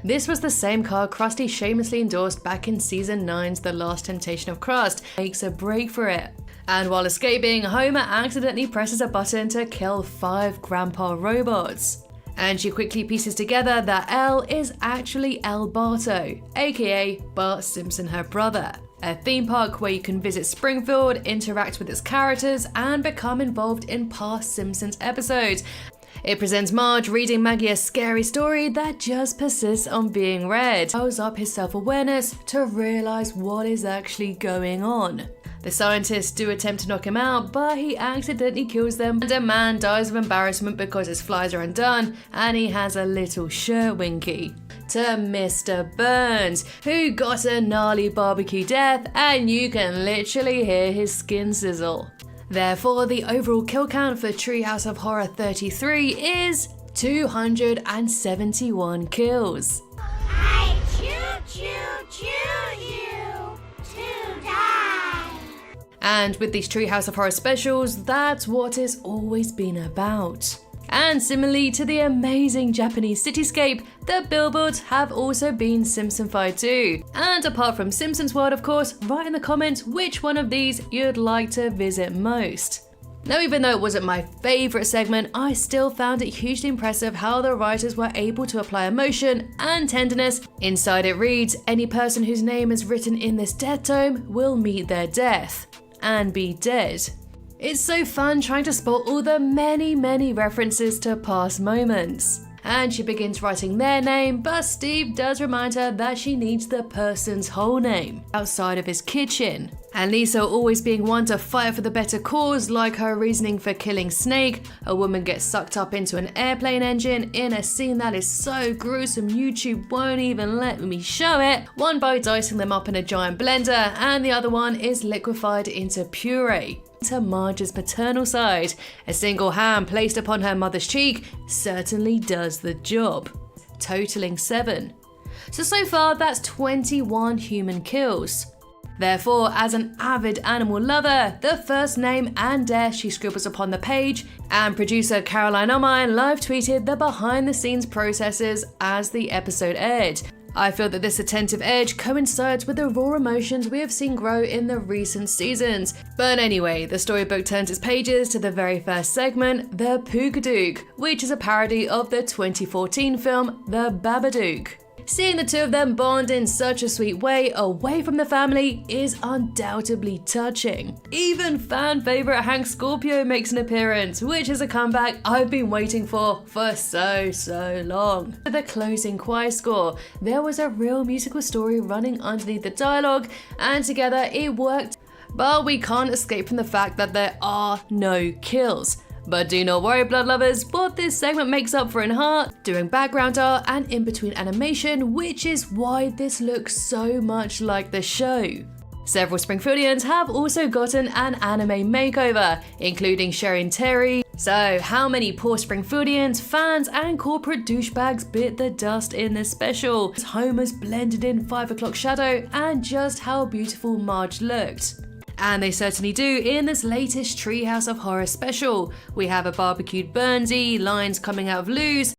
This was the same car Krusty shamelessly endorsed back in season 9's The Last Temptation of Crust. Makes a break for it. And while escaping, Homer accidentally presses a button to kill 5 grandpa robots. And she quickly pieces together that L is actually El Barto, aka Bart Simpson, her brother. A theme park where you can visit Springfield, interact with its characters, and become involved in past Simpsons episodes. It presents Marge reading Maggie a scary story that just persists on being read. Shows up his self-awareness to realize what is actually going on. The scientists do attempt to knock him out, but he accidentally kills them, and a man dies of embarrassment because his flies are undone and he has a little shirt winky. To Mr. Burns, who got a gnarly barbecue death and you can literally hear his skin sizzle. Therefore, the overall kill count for Treehouse of Horror 33 is 271 kills. I choo you to die. And with these Treehouse of Horror specials, that's what it's always been about. And similarly to the amazing Japanese cityscape, the billboards have also been Simpsonified too. And apart from Simpsons World, of course, write in the comments which one of these you'd like to visit most. Now, even though it wasn't my favourite segment, I still found it hugely impressive how the writers were able to apply emotion and tenderness. Inside it reads, any person whose name is written in this death tome will meet their death and be dead. It's so fun trying to spot all the many references to past moments. And she begins writing their name, but Steve does remind her that she needs the person's whole name outside of his kitchen. And Lisa always being one to fight for the better cause, like her reasoning for killing Snake. A woman gets sucked up into an airplane engine in a scene that is so gruesome YouTube won't even let me show it. One by dicing them up in a giant blender, and the other one is liquefied into puree. To Marge's paternal side, a single hand placed upon her mother's cheek certainly does the job, totaling 7. So far that's 21 human kills. Therefore, as an avid animal lover, the first name and death she scribbles upon the page, and producer Caroline Omine live tweeted the behind the scenes processes as the episode aired. I feel that this attentive edge coincides with the raw emotions we have seen grow in the recent seasons. But anyway, the storybook turns its pages to the very first segment, the Pugadoo, which is a parody of the 2014 film The Babadook. Seeing the two of them bond in such a sweet way away from the family is undoubtedly touching. Even fan favourite Hank Scorpio makes an appearance, which is a comeback I've been waiting for so long. For the closing choir score, there was a real musical story running underneath the dialogue, and together it worked. But we can't escape from the fact that there are no kills. But do not worry, blood lovers, what this segment makes up for in heart, doing background art and in-between animation, which is why this looks so much like the show. Several Springfieldians have also gotten an anime makeover, including Sherry and Terry. So how many poor Springfieldians, fans and corporate douchebags bit the dust in this special? Homer's blended in 5 o'clock shadow and just how beautiful Marge looked. And they certainly do in this latest Treehouse of Horror special. We have a barbecued Burnsy, lines coming out of Lou's,